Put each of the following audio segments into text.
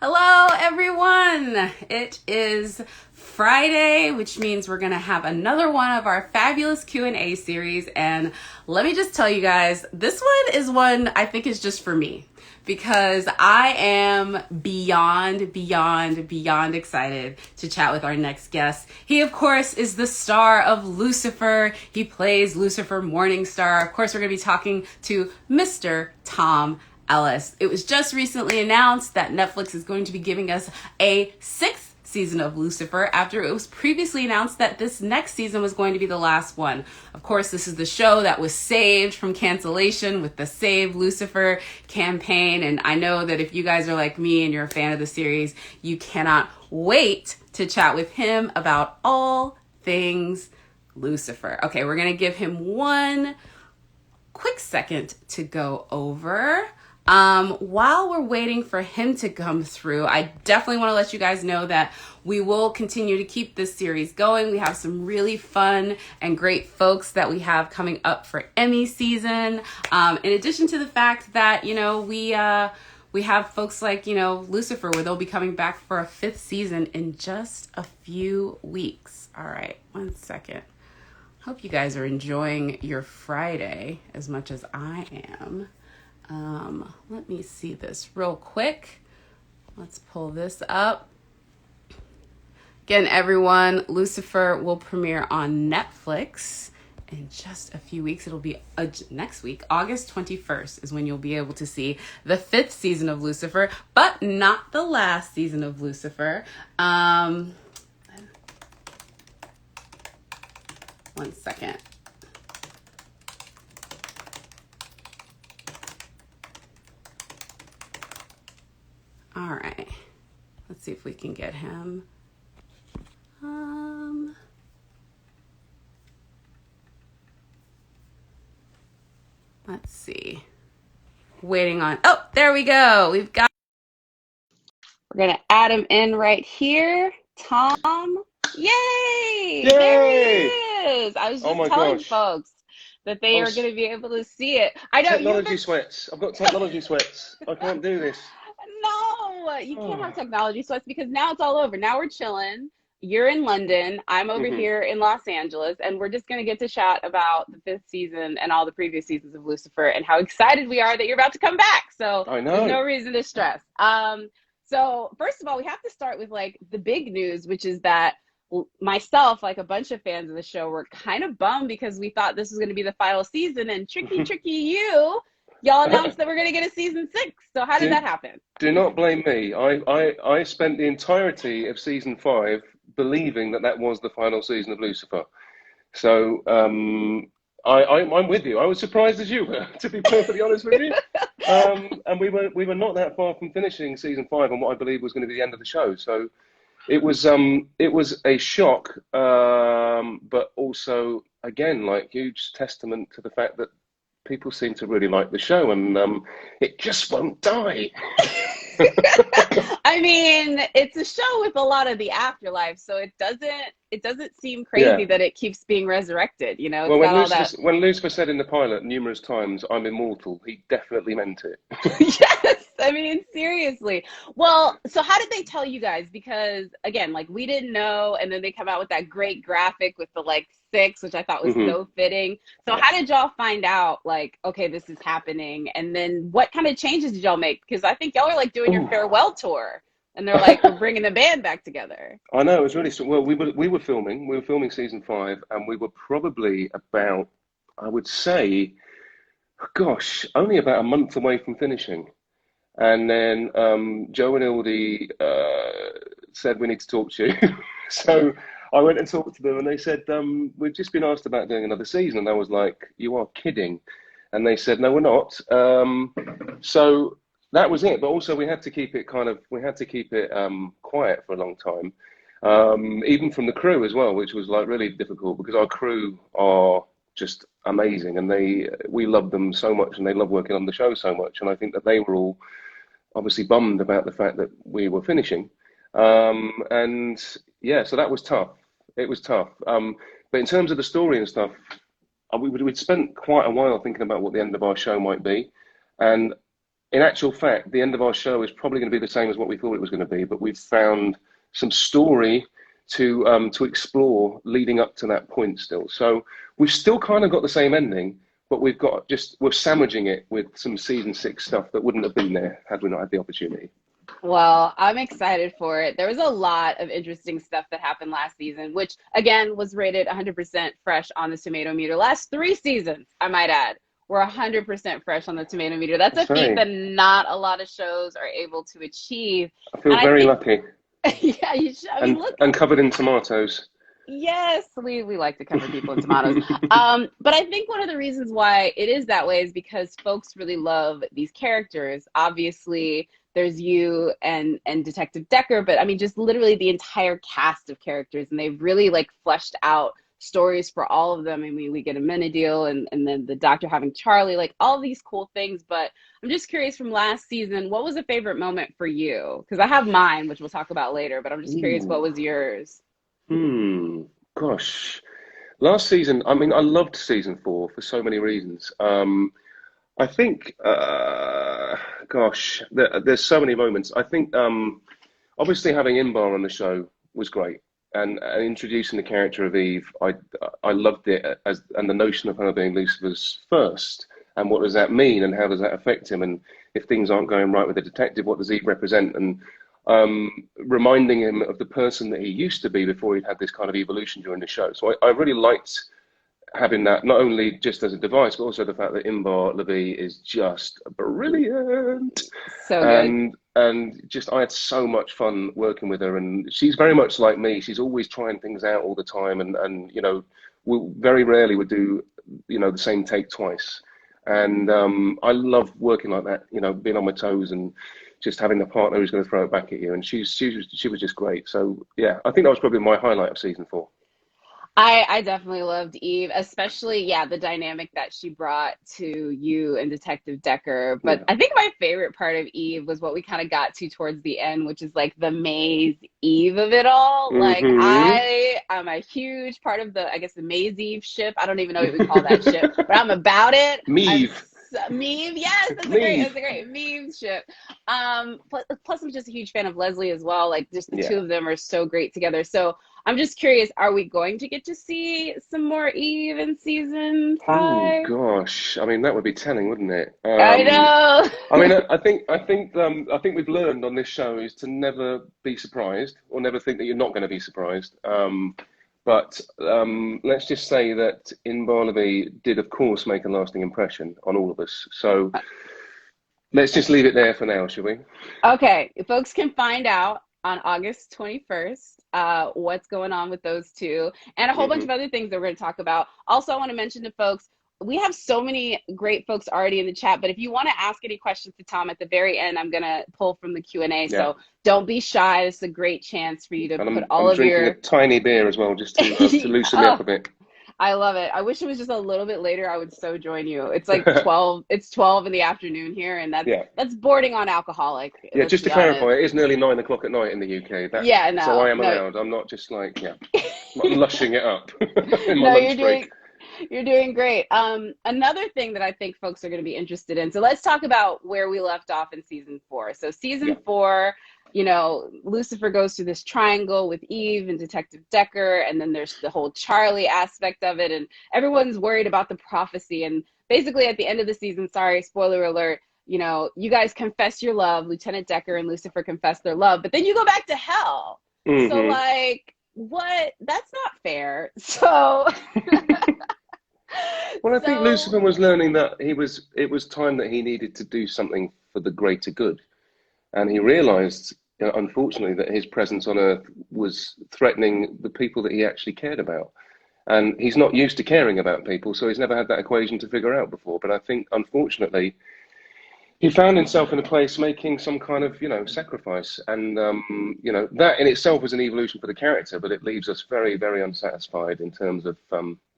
Hello, everyone. It is Friday, which means we're going to have another one of our fabulous Q&A series. And let me just tell you guys, this one is one I think is just for me because I am beyond excited to chat with our next guest. He, of course, is the star of Lucifer. He plays Lucifer Morningstar. Of course, we're going to be talking to Mr. Tom Ellis. It was just recently announced that Netflix is going to be giving us a sixth season of Lucifer after it was previously announced that this next season was going to be the last one. Of course, this is the show that was saved from cancellation with the Save Lucifer campaign. And I know that if you guys are like me and you're a fan of the series, you cannot wait to chat with him about all things Lucifer. Okay, we're going to give him one quick second to go over. While we're waiting for him to come through, I definitely want to let you guys know that we will continue to keep this series going. We have some really fun and great folks that we have coming up for Emmy season. In addition to the fact that, we have folks like, Lucifer, where they'll be coming back for a fifth season in just a few weeks. All right, one second. Hope you guys are enjoying your Friday as much as I am. Let me see this real quick. Let's pull this up. Again, everyone, Lucifer will premiere on Netflix in just a few weeks. It'll be next week, August 21st is when you'll be able to see the fifth season of Lucifer, but not the last season of Lucifer. One second. All right, let's see if we can get him. Let's see. Waiting on, oh, there we go. We're gonna add him in right here. Tom, yay! There he is. I was just telling folks that they are gonna be able to see it. I know technology sweats. I've got technology sweats. I can't do this. No, you can't have technology sweats because now it's all over. Now we're chilling. You're in London. I'm over here in Los Angeles, and we're just going to get to chat about the fifth season and all the previous seasons of Lucifer and how excited we are that you're about to come back. So I know. There's no reason to stress. So first of all, we have to start with like the big news, which is that myself, like a bunch of fans of the show, were kind of bummed because we thought this was going to be the final season, and tricky y'all announced that we're going to get a season 6. So how did that happen? Do not blame me. I spent the entirety of season 5 believing that was the final season of Lucifer. So I'm with you. I was surprised as you were, to be perfectly honest with you. And we were not that far from finishing season 5 on what I believe was going to be the end of the show. So it was a shock, but also again like huge testament to the fact that people seem to really like the show, and it just won't die. I mean, it's a show with a lot of the afterlife, so it doesn't seem crazy that it keeps being resurrected. Well, when Lucifer said in the pilot numerous times, "I'm immortal," he definitely meant it. Yes, I mean, seriously. Well, so how did they tell you guys? Because again, like we didn't know, and then they come out with that great graphic with the like 6, which I thought was so fitting. So how did y'all find out like, okay, this is happening? And then what kind of changes did y'all make? Because I think y'all are like doing your farewell tour, and they're like, we're bringing the band back together. I know, it was really well. We were filming season 5, and we were probably about, I would say, gosh, only about a month away from finishing. And then Joe and Ildy said, we need to talk to you. So I went and talked to them, and they said, we've just been asked about doing another season. And I was like, you are kidding. And they said, no, we're not. So that was it. But also we had to keep it quiet for a long time. Even from the crew as well, which was like really difficult because our crew are just amazing, and we love them so much, and they love working on the show so much. And I think that they were all obviously bummed about the fact that we were finishing. And yeah, so that was tough. It was tough. But in terms of the story and stuff, we'd spent quite a while thinking about what the end of our show might be. And in actual fact, the end of our show is probably going to be the same as what we thought it was going to be, but we've found some story to explore leading up to that point still. So we've still kind of got the same ending, but we're sandwiching it with some season 6 stuff that wouldn't have been there had we not had the opportunity. Well, I'm excited for it. There was a lot of interesting stuff that happened last season, which again was rated 100% fresh on the tomato meter. Last 3 seasons, I might add, were 100% fresh on the tomato meter. That's a feat that not a lot of shows are able to achieve. I feel And I very think, lucky. yeah, you should. I mean, look. And covered in tomatoes. Yes, we like to cover people in tomatoes. But I think one of the reasons why it is that way is because folks really love these characters. Obviously, there's you and Detective Decker, but I mean, just literally the entire cast of characters, and they've really like fleshed out stories for all of them. I mean, we get a Menadil and then the doctor having Charlie, like all these cool things. But I'm just curious from last season, what was a favorite moment for you? Because I have mine, which we'll talk about later, but I'm just curious, what was yours? Gosh. Last season, I mean, I loved season 4 for so many reasons. I think, there's so many moments. I think, obviously, having Inbar on the show was great, and introducing the character of Eve, I loved it and the notion of her being Lucifer's first, and what does that mean, and how does that affect him, and if things aren't going right with the detective, what does Eve represent, and reminding him of the person that he used to be before he'd had this kind of evolution during the show. So I really liked having that, not only just as a device, but also the fact that Inbar Levy is just brilliant. So good. And just, I had so much fun working with her, and she's very much like me. She's always trying things out all the time, and you know, we very rarely would do, you know, the same take twice. And I love working like that, you know, being on my toes and just having the partner who's going to throw it back at you. And she was just great. So yeah, I think that was probably my highlight of season 4. I definitely loved Eve, especially, yeah, the dynamic that she brought to you and Detective Decker. But Yeah. I think my favorite part of Eve was what we kind of got to towards the end, which is like the maze Eve of it all. Like, I'm a huge part of the, I guess, the Maze Eve ship. I don't even know what we call that ship, but I'm about it. Meave. Meave, yes, that's a great Meave ship. Plus, I'm just a huge fan of Leslie as well. Like, just the two of them are so great together. So I'm just curious, are we going to get to see some more Eve in season 5? Oh gosh, I mean that would be telling, wouldn't it? I know. I mean, I think we've learned on this show is to never be surprised or never think that you're not going to be surprised. But let's just say that in Barnaby did, of course, make a lasting impression on all of us. So let's just leave it there for now, shall we? Okay, folks can find out on August 21st what's going on with those two and a whole bunch of other things that we're going to talk about. Also, I want to mention to folks, we have so many great folks already in the chat, but if you want to ask any questions to Tom at the very end, I'm going to pull from the Q&A. So don't be shy. This is a great chance for you to put all of your... I'm drinking a tiny beer as well, just to loosen me up a bit. I love it. I wish it was just a little bit later. I would so join you. It's like 12. It's 12 in the afternoon here, and that's bordering on alcoholic. Yeah, just to clarify, it is nearly 9 o'clock at night in the UK. So I am allowed. I'm not just like, not lushing it up in my lunch break. You're doing great. Another thing that I think folks are going to be interested in. So let's talk about where we left off in season 4. So season 4, you know, Lucifer goes through this triangle with Eve and Detective Decker, and then there's the whole Charlie aspect of it, and everyone's worried about the prophecy. And basically at the end of the season, sorry, spoiler alert, you know, you guys confess your love. Lieutenant Decker and Lucifer confess their love, but then you go back to hell. So like, what? That's not fair. So... Well, I think Lucifer was learning that it was time that he needed to do something for the greater good. And he realized, unfortunately, that his presence on Earth was threatening the people that he actually cared about. And he's not used to caring about people, so he's never had that equation to figure out before. But I think, unfortunately, he found himself in a place making some kind of, sacrifice. And, that in itself was an evolution for the character, but it leaves us very, very unsatisfied in terms of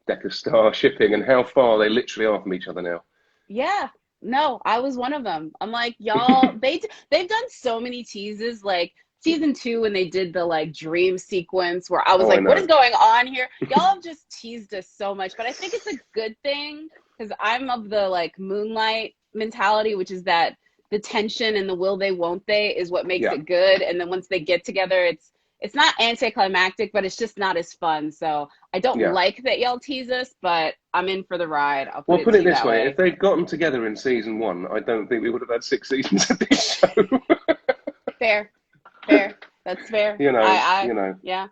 Decker Star shipping and how far they literally are from each other now. Yeah, no, I was one of them. I'm like, y'all, they've done so many teases, like season 2 when they did the like dream sequence where I was like, what is going on here? Y'all have just teased us so much, but I think it's a good thing because I'm of the like Moonlight mentality, which is that the tension and the will they won't they is what makes Yeah, it good. And then once they get together, it's not anticlimactic, but it's just not as fun. So I don't yeah. like that y'all tease us, but I'm in for the ride. I'll put Well, it put to it you this that way: if way. they'd gotten together in season one, I don't think we would have had 6 seasons of this show. Fair, fair. That's fair. You know. Yeah.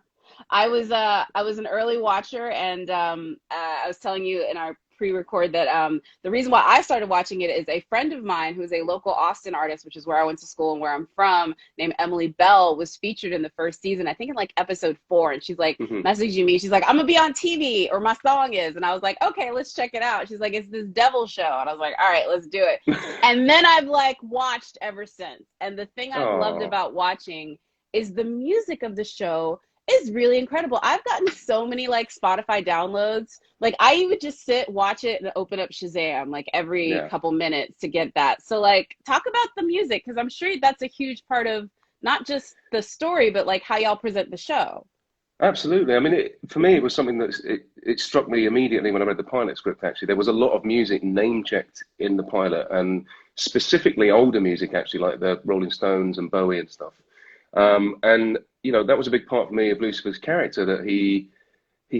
I was an early watcher, and I was telling you in our pre-record that the reason why I started watching it is a friend of mine who's a local Austin artist, which is where I went to school and where I'm from, named Emily Bell, was featured in the first season, I think in like episode 4, and she's like Hmm. messaging me. She's like, "I'm gonna be on TV, or my song is," and I was like, "Okay, let's check it out." She's like, "It's this devil show," and I was like, "All right, let's do it." And then I've like watched ever since. And the thing I've loved Oh, about watching is the music of the show is really incredible. I've gotten so many like Spotify downloads. Like I would just sit, watch it, and open up Shazam like every yeah. couple minutes to get that. So like talk about the music because I'm sure that's a huge part of not just the story, but like how y'all present the show. Absolutely. I mean, for me, it was something it struck me immediately when I read the pilot script, actually. There was a lot of music name checked in the pilot, and specifically older music, actually, like the Rolling Stones and Bowie and stuff. And, that was a big part for me of Lucifer's character, that he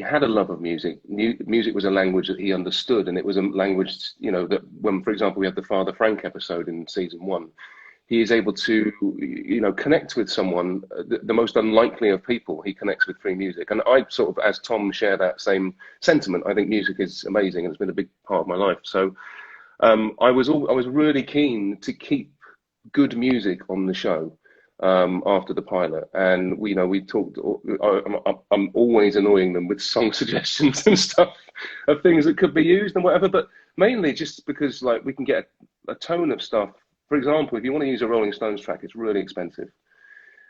had a love of music. Music was a language that he understood, and it was a language, that when, for example, we had the Father Frank episode in season one, he is able to, connect with someone, the most unlikely of people. He connects with through music, and I sort of, as Tom, share that same sentiment. I think music is amazing, and it's been a big part of my life. So I was really keen to keep good music on the show after the pilot, and we talked. I'm always annoying them with song suggestions and stuff of things that could be used and whatever, but mainly just because like we can get a tone of stuff. For example, if you want to use a Rolling Stones track, it's really expensive.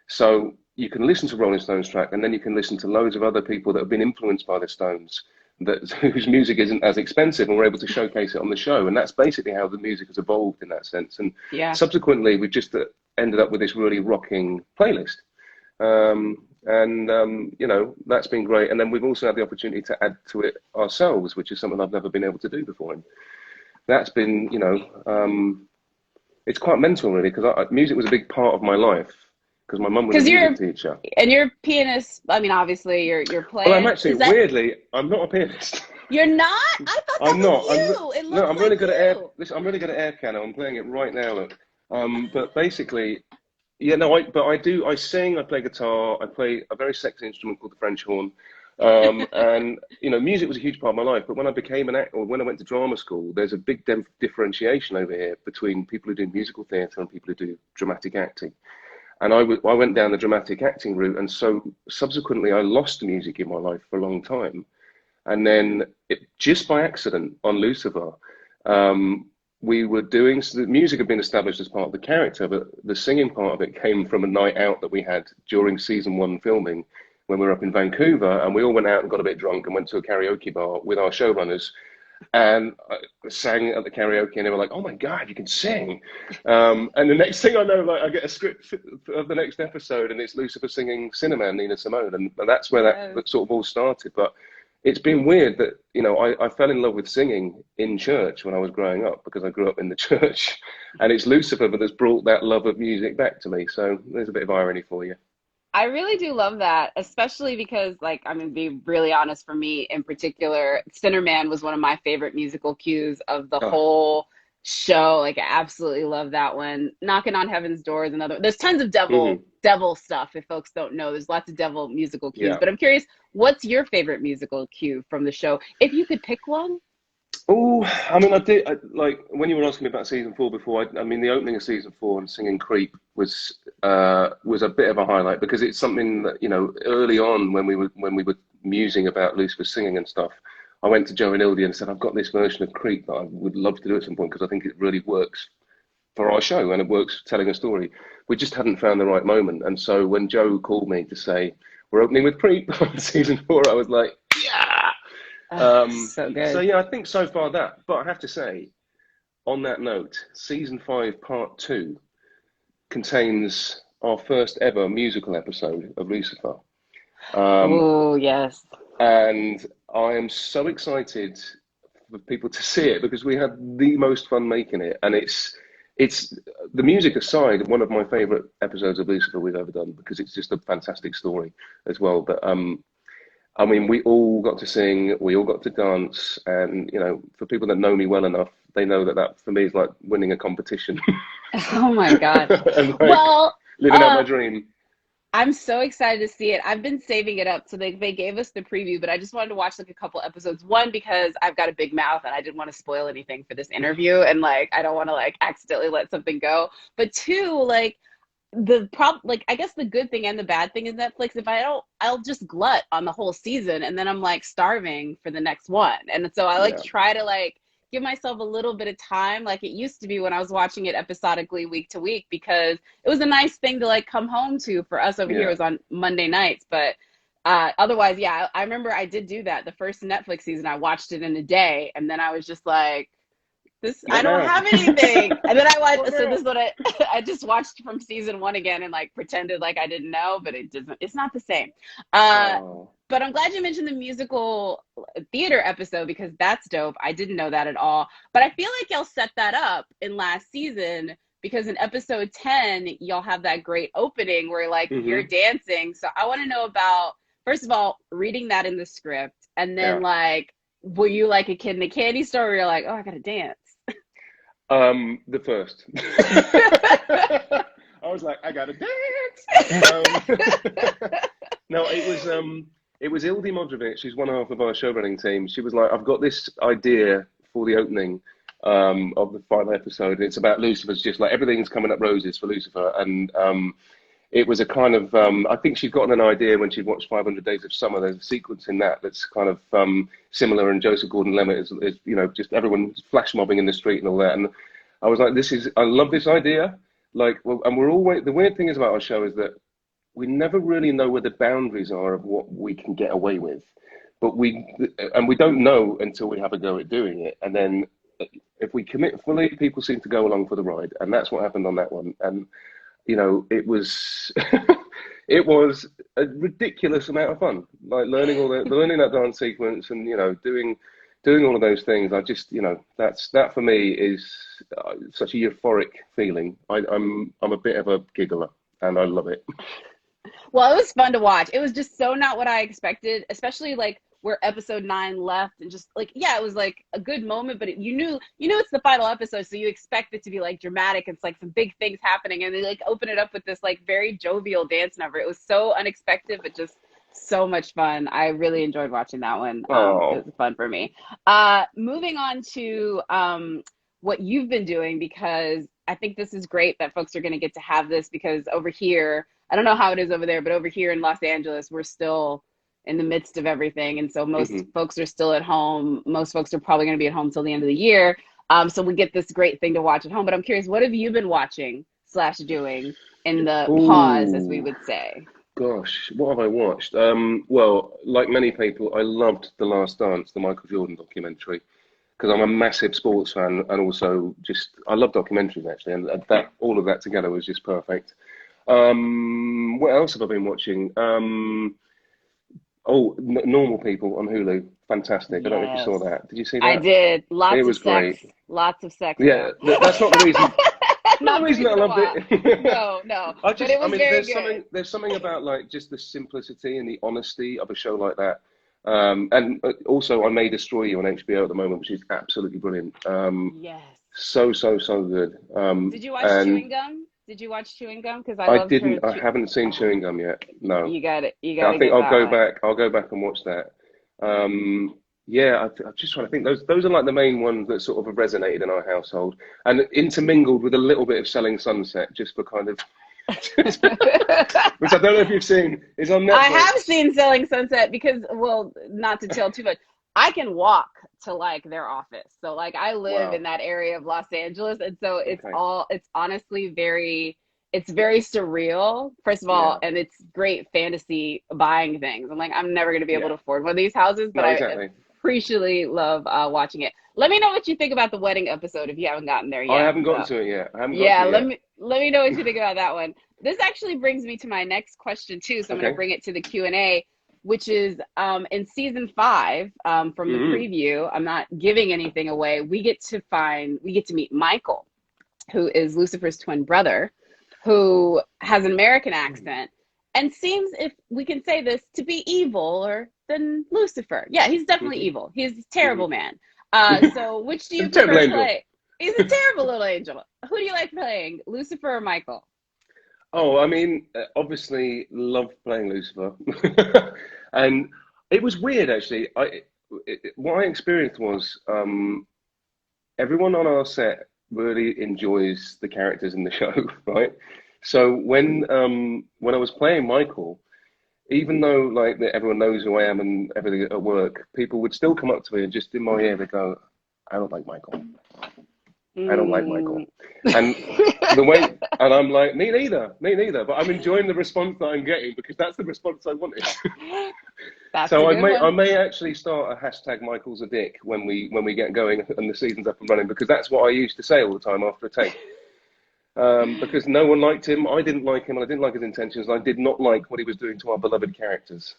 So you can listen to Rolling Stones track, and then you can listen to loads of other people that have been influenced by the Stones, that whose music isn't as expensive, and we're able to showcase it on the show. And that's basically how the music has evolved in that sense. And Yeah. subsequently, we've just ended up with this really rocking playlist. That's been great. And then we've also had the opportunity to add to it ourselves, which is something I've never been able to do before. And that's been, it's quite mental, really, because music was a big part of my life because my mum was a Because music teacher. you're a pianist. I mean, obviously you're Well, I'm playing. actually, Is that weirdly, I'm not a pianist. you're not? I thought that I'm was not. you. It No, looks I'm like really good at air. you. Listen, I'm really good at air piano. I'm playing it right now. Look. But basically, yeah, no, but I do. I sing. I play guitar. I play a very sexy instrument called the French horn. And music was a huge part of my life. But when I became an actor, or when I went to drama school, there's a big differentiation over here between people who do musical theatre and people who do dramatic acting. And I went down the dramatic acting route, and so subsequently I lost music in my life for a long time. And then just by accident on Lucifer, we were doing, so the music had been established as part of the character, but the singing part of it came from a night out that we had during season one filming when we were up in Vancouver, and we all went out and got a bit drunk and went to a karaoke bar with our showrunners, and I sang at the karaoke, and they were like, "Oh my God, you can sing!" And the next thing I know, like I get a script of the next episode, and it's Lucifer singing Cinnamon, Nina Simone, and that's where that sort of all started. But it's been weird that I fell in love with singing in church when I was growing up because I grew up in the church, and it's Lucifer that has brought that love of music back to me. So there's a bit of irony for you. I really do love that, especially because, like, I'm gonna be really honest, for me in particular, Sinnerman was one of my favorite musical cues of the Oh, whole show. Like, I absolutely love that one. Knocking on Heaven's Door is another. There's tons of hmm, devil stuff, if folks don't know. There's lots of devil musical cues. yeah. But I'm curious, what's your favorite musical cue from the show? If you could pick one. Oh, I mean, like when you were asking me about season four before. I mean, the opening of season four and singing "Creep" was a bit of a highlight because it's something that early on when we were musing about Lucifer singing and stuff. I went to Joe and Ildy and said, "I've got this version of Creep that I would love to do at some point because I think it really works for our show and it works telling a story." We just hadn't found the right moment, and so when Joe called me to say we're opening with Creep on season four, I was like, "Yeah." Oh, so So good. yeah, I think so far that. But I have to say, on that note, season five, part two contains our first ever musical episode of Lucifer. Um, Oh, yes. and I am so excited for people to see it because we had the most fun making it, and it's the music aside, one of my favorite episodes of Lucifer we've ever done because it's just a fantastic story as well. But I mean, we all got to sing, we all got to dance, and you know, for people that know me well enough, they know that that for me is like winning a competition Oh my God. and like Well, living out my dream. I'm so excited to see it. I've been saving it up. So they gave us the preview, but I just wanted to watch like a couple episodes. One, because I've got a big mouth and I didn't want to spoil anything for this interview. And like, I don't want to like accidentally let something go. But two, like, like I guess the good thing and the bad thing is Netflix, if I don't, I'll just glut on the whole season and then I'm like starving for the next one. And so I like Yeah, try to like give myself a little bit of time like it used to be when I was watching it episodically week to week, because it was a nice thing to like come home to. For us over here, it yeah. was on Monday nights. But otherwise, yeah, I remember I did do that the first Netflix season. I watched it in a day and then I was just like, this, I What don't now? have anything. And then I What watched, so now? this is what I just watched from season one again and like pretended like I didn't know, but it doesn't, it's not the same. Uh, Oh, but I'm glad you mentioned the musical theater episode because that's dope. I didn't know that at all. But I feel like y'all set that up in last season because in episode 10, y'all have that great opening where like you're hmm. dancing. So I want to know about, first of all, reading that in the script. And then Yeah. like, were you like a kid in a candy store where you're like, oh, I gotta dance? The first. I was like, I gotta dance. No, it was Ildi Modrovic, who's one half of our show running team. She was like, I've got this idea for the opening of the final episode. It's about Lucifer. It's just like everything's coming up roses for Lucifer, and it was a kind of I think she'd gotten an idea when she'd watched 500 Days of Summer. There's a sequence in that that's kind of similar, and Joseph Gordon-Levitt is you know just everyone flash mobbing in the street and all that. And I was like, I love this idea. Like, well, and we're always the weird thing is about our show is that we never really know where the boundaries are of what we can get away with, but we don't know until we have a go at doing it, and then if we commit fully, people seem to go along for the ride, and that's what happened on that one. And you know, it was it was a ridiculous amount of fun. Like learning that dance sequence and you know doing all of those things. I just you know that for me is such a euphoric feeling. I'm a bit of a giggler and I love it. Well, it was fun to watch. It was just so not what I expected, especially like where episode 9 left and just like, yeah, it was like a good moment, but you knew it's the final episode. So you expect it to be like dramatic. It's like some big things happening. And they like open it up with this like very jovial dance number. It was so unexpected, but just so much fun. I really enjoyed watching that one. It Oh. was fun for me. Moving on to what you've been doing, because I think this is great that folks are going to get to have this because over here, I don't know how it is over there, but over here in Los Angeles, we're still in the midst of everything. And so most Hmm. folks are still at home. Most folks are probably going to be at home till the end of the year. So we get this great thing to watch at home. But I'm curious, what have you been watching slash doing in the pause, as we Oh would say? gosh, what have I watched? Well, like many people, I loved The Last Dance, the Michael Jordan documentary, because I'm a massive sports fan and also just I love documentaries actually, and that all of that together was just perfect. What else have I been watching? Oh, N Normal People on Hulu, fantastic. I don't know if you saw Yes, that. Did you see I that? did. It Lots of was sex. great. Lots of sex, Yeah, though. that's not the reason. Not the Not the reason that I reason loved why. it. No, no. I But just, it I was mean, very good. there's something about like just the simplicity and the honesty of a show like that. And also, I May Destroy You on HBO at the moment, which is absolutely brilliant. Yes. So good. Did you watch And Chewing Gum? Did you watch Chewing Gum? Because I I loved her. didn't, I haven't seen Chewing Gum yet. No. You got it. You got I to think get that one. I'll go back and watch that. Yeah, I'm just trying to think. Those are like the main ones that sort of have resonated in our household, and intermingled with a little bit of Selling Sunset, just for kind of, which I don't know if you've seen, is on I have Netflix. seen Selling Sunset because, well, not to tell too much, I can walk to like their office. So like I live in Wow. that area of Los Angeles, and so Okay. it's honestly it's very surreal, first of all, Yeah. and it's great fantasy buying things. I'm like, I'm never gonna be able to Yeah. afford one of these houses, but No, I exactly. appreciably love watching it. Let me know what you think about the wedding episode if you haven't gotten there I yet. haven't gotten So to it yet. I haven't got yeah, to it yet. let me know what you think about that one. This actually brings me to my next question too, so I'm going to Okay. bring it to the Q&A, which is in season 5 from the Hmm. preview. I'm not giving anything away. We get to meet Michael. who is Lucifer's twin brother, who has an American accent and seems, if we can say this, to be evil or than Lucifer. Yeah, he's definitely Hmm. evil. He's a terrible man. So which do A you terrible prefer to angel. play? He's a terrible little angel. Who do you like playing, Lucifer or Michael? Oh, I mean, obviously, loved playing Lucifer, and it was weird actually. What I experienced was everyone on our set really enjoys the characters in the show, right? So when I was playing Michael, even though like everyone knows who I am and everything at work, people would still come up to me and just in my ear they go, "I don't like Michael. I don't like Michael." Mm. And the way, and I'm like, me neither. But I'm enjoying the response that I'm getting because that's the response I wanted. That's a So good I one. may actually start a hashtag Michael's a dick when we get going and the season's up and running because that's what I used to say all the time after a take. Because no one liked him, I didn't like him, and I didn't like his intentions, and I did not like what he was doing to our beloved characters.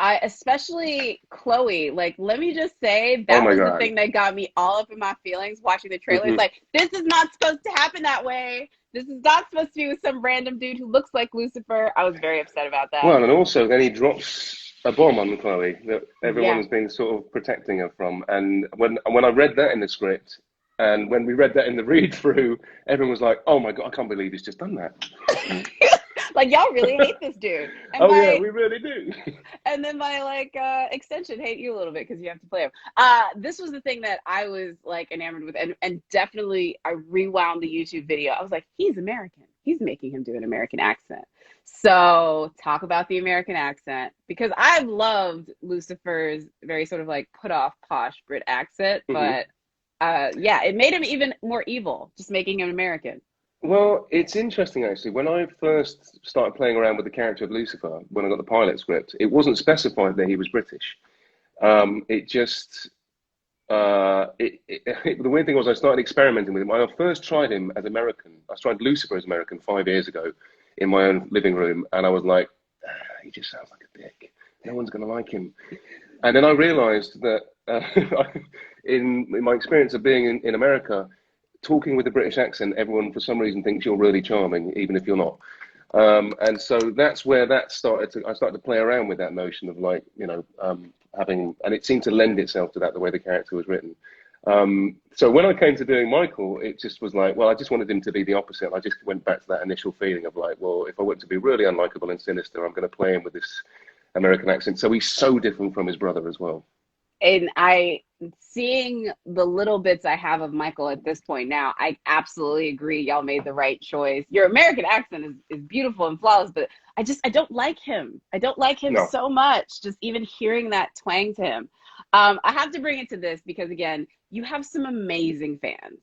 I especially Chloe, like, let me just say Oh that my was the God. thing that got me all up in my feelings watching the trailers. Hmm. Like, this is not supposed to happen that way. This is not supposed to be with some random dude who looks like Lucifer. I was very upset about that. Well, and also then he drops a bomb on Chloe that everyone Yeah. has been sort of protecting her from. And when I read that in the script, and when we read that in the read through, everyone was like, "Oh my God, I can't believe he's just done that." Like, y'all really hate this dude. And Oh yeah, my we really do. and then my like extension hate you a little bit because you have to play him. This was the thing that I was like enamored with, and definitely I rewound the YouTube video. I was like, he's American. He's making him do an American accent. So talk about the American accent because I've loved Lucifer's very sort of like put off posh Brit accent, Hmm. but yeah, it made him even more evil, just making him American. Well, it's interesting actually. When I first started playing around with the character of Lucifer, when I got the pilot script, it wasn't specified that he was British. It just the weird thing was I started experimenting with him. I first tried him as American. I tried Lucifer as American 5 years ago in my own living room, and I was like, "Ah, he just sounds like a dick. No one's going to like him." And then I realized that in my experience of being in America, talking with a British accent, everyone for some reason thinks you're really charming, even if you're not. And so that's where that started to. I started to play around with that notion of like, having, and it seemed to lend itself to that the way the character was written. So when I came to doing Michael, it just was like, well, I just wanted him to be the opposite. I just went back to that initial feeling of like, well, if I want to be really unlikable and sinister, I'm going to play him with this American accent. So he's so different from his brother as well. And I seeing the little bits I have of Michael at this point now, I absolutely agree. Y'all made the right choice. Your American accent is beautiful and flawless, but I don't like him. I don't like him No. so much. Just even hearing that twang to him. I have to bring it to this because again, you have some amazing fans.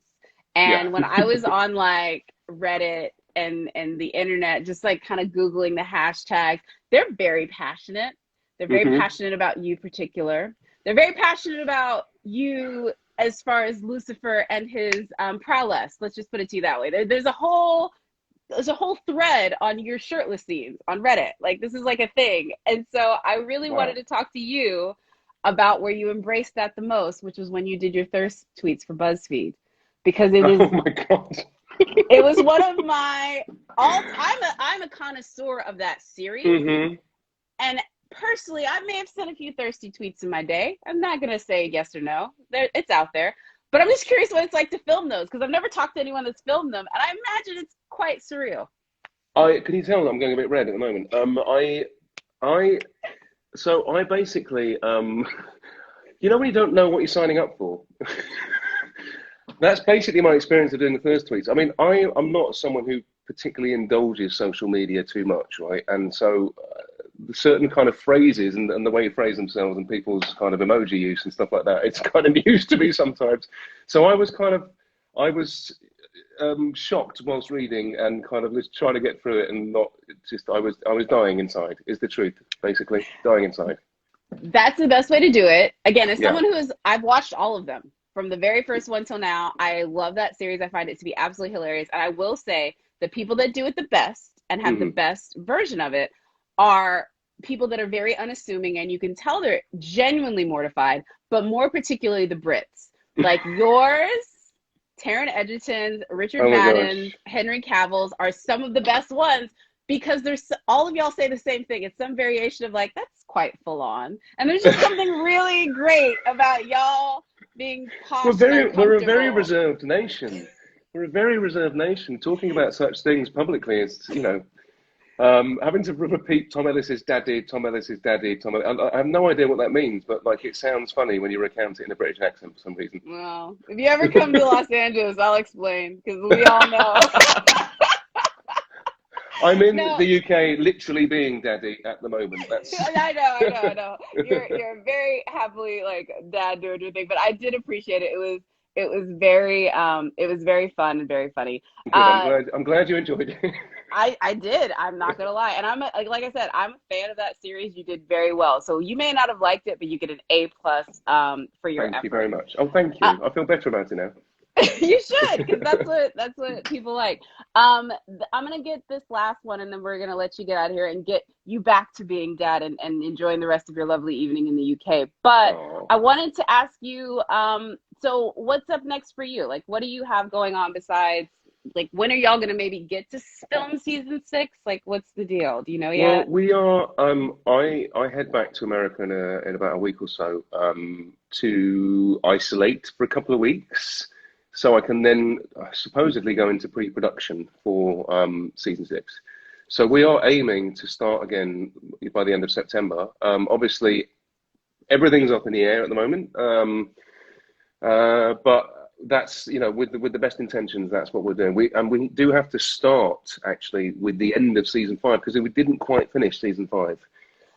Yeah. And when I was on like Reddit and the internet, just like kind of Googling the hashtags, they're very passionate. They're very Hmm. passionate about you particular. They're very passionate about you as far as Lucifer and his prowess. Let's just put it to you that way. There's a whole thread on your shirtless scenes on Reddit. Like this is like a thing. And so I really wanted Wow. to talk to you about where you embraced that the most, which was when you did your thirst tweets for BuzzFeed. Because Oh my God. it was one of my all I'm a connoisseur of that series. Hmm. And personally, I may have sent a few thirsty tweets in my day. I'm not going to say yes or no. It's out there. But I'm just curious what it's like to film those because I've never talked to anyone that's filmed them. And I imagine it's quite surreal. I can you tell that I'm going a bit red at the moment? I so I basically when you don't know what you're signing up for. That's basically my experience of doing the first tweets. I mean, I'm not someone who particularly indulges social media too much, right? And so certain kind of phrases and the way you phrase themselves and people's kind of emoji use and stuff like that, it's kind of news to me sometimes. So I was shocked whilst reading and kind of just trying to get through it and not just, I was dying inside, is the truth, basically, dying inside. That's the best way to do it. Again, as Yeah. someone I've watched all of them from the very first one till now. I love that series. I find it to be absolutely hilarious. And I will say the people that do it the best and have the Hmm. best version of it are people that are very unassuming and you can tell they're genuinely mortified, but more particularly the Brits. Like yours Taron Egerton's, Richard Oh my Madden's, gosh. Henry Cavill's are some of the best ones because there's all of y'all say the same thing. It's some variation of like, that's quite full on. And there's just something really great about y'all being posh and We're a very uncomfortable. reserved nation. We're a very reserved nation. Talking about such things publicly is, having to repeat Tom Ellis's daddy, Tom Ellis's daddy, I have no idea what that means, but like it sounds funny when you recount it in a British accent for some reason. Well, if you ever come to Los Angeles, I'll explain because we all know. I'm in No, the UK, literally being daddy at the moment. That's I know. You're very happily like dad doing your thing, but I did appreciate it. It was very fun and very funny. good. Uh, I'm glad you enjoyed it. I did. I'm not gonna lie, and like I said, I'm a fan of that series. You did very well. So you may not have liked it, but you get an A plus for your Thank you very effort. much. Oh, thank Uh, you. I feel better about it now. you should, because that's what people like. I'm gonna get this last one, and then we're gonna let you get out of here and get you back to being dad and enjoying the rest of your lovely evening in the UK. But Oh. I wanted to ask you, so what's up next for you? Like, what do you have going on besides? Like, when are y'all gonna maybe get to film season 6? Like, what's the deal? Do you know Well, yet? we are. I head back to America in about a week or so to isolate for a couple of weeks, so I can then supposedly go into pre-production for season 6. So we are aiming to start again by the end of September. Obviously, everything's up in the air at the moment, but that's with the best intentions, that's what we're doing. We do have to start actually with the end of season 5 because we didn't quite finish season 5.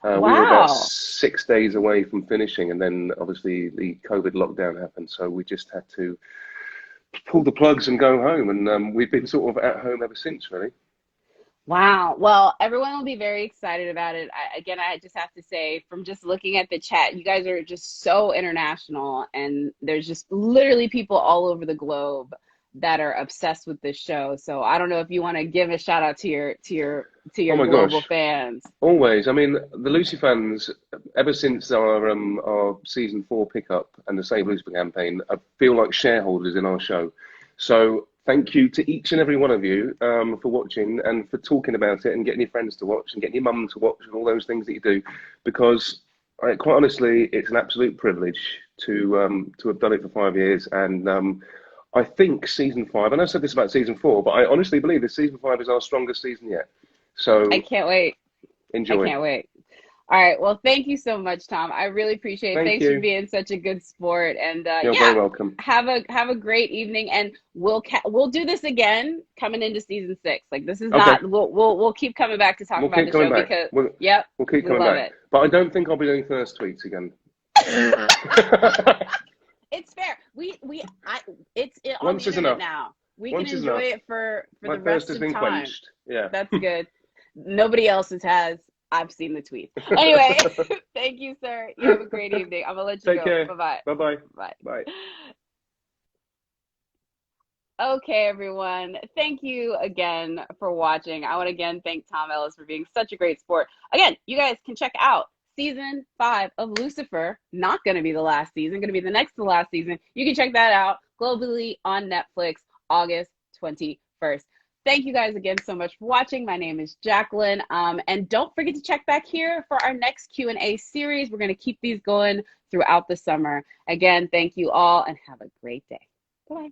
We were about Wow. 6 days away from finishing, and then obviously the COVID lockdown happened, so we just had to pull the plugs and go home, and we've been sort of at home ever since, really. Wow. Well, everyone will be very excited about it. Again, I just have to say, from just looking at the chat, you guys are just so international, and there's just literally people all over the globe that are obsessed with this show. So I don't know if you want to give a shout out to Oh your my global gosh. fans. Always. I mean, the Lucy fans, ever since our season 4 pickup and the Save Lucifer campaign, I feel like shareholders in our show. So thank you to each and every one of you for watching and for talking about it and getting your friends to watch and getting your mum to watch and all those things that you do. Because quite honestly, it's an absolute privilege to have done it for 5 years. And I think season 5, I know I said this about season 4, but I honestly believe that season 5 is our strongest season yet. I So can't wait. I enjoy. can't wait. All right. Well, thank you so much, Tom. I really appreciate it. Thank Thanks for you. being such a good sport. And You're very yeah, welcome. have a great evening. And we'll do this again coming into season 6. Like this is Okay, not. We'll keep coming back to talk we'll about keep the coming show back. because We'll, yep, we'll keep we coming love back. it. But I don't think I'll be doing first tweets again. It's fair. It's on the Once is internet enough. now. We can Once is enjoy enough. it for My the thirst rest has of been time. quenched. Yeah. That's good. Nobody else's has. I've seen the tweets. Anyway, thank you, sir. You have a great evening. I'm gonna let you Take go. care. Bye-bye. Bye-bye. Bye. Bye. Okay, everyone. Thank you again for watching. I want to again thank Tom Ellis for being such a great sport. Again, you guys can check out season 5 of Lucifer. Not going to be the last season, going to be the next to the last season. You can check that out globally on Netflix, August 21st. Thank you guys again so much for watching. My name is Jacqueline. And don't forget to check back here for our next Q&A series. We're going to keep these going throughout the summer. Again, thank you all and have a great day. Bye.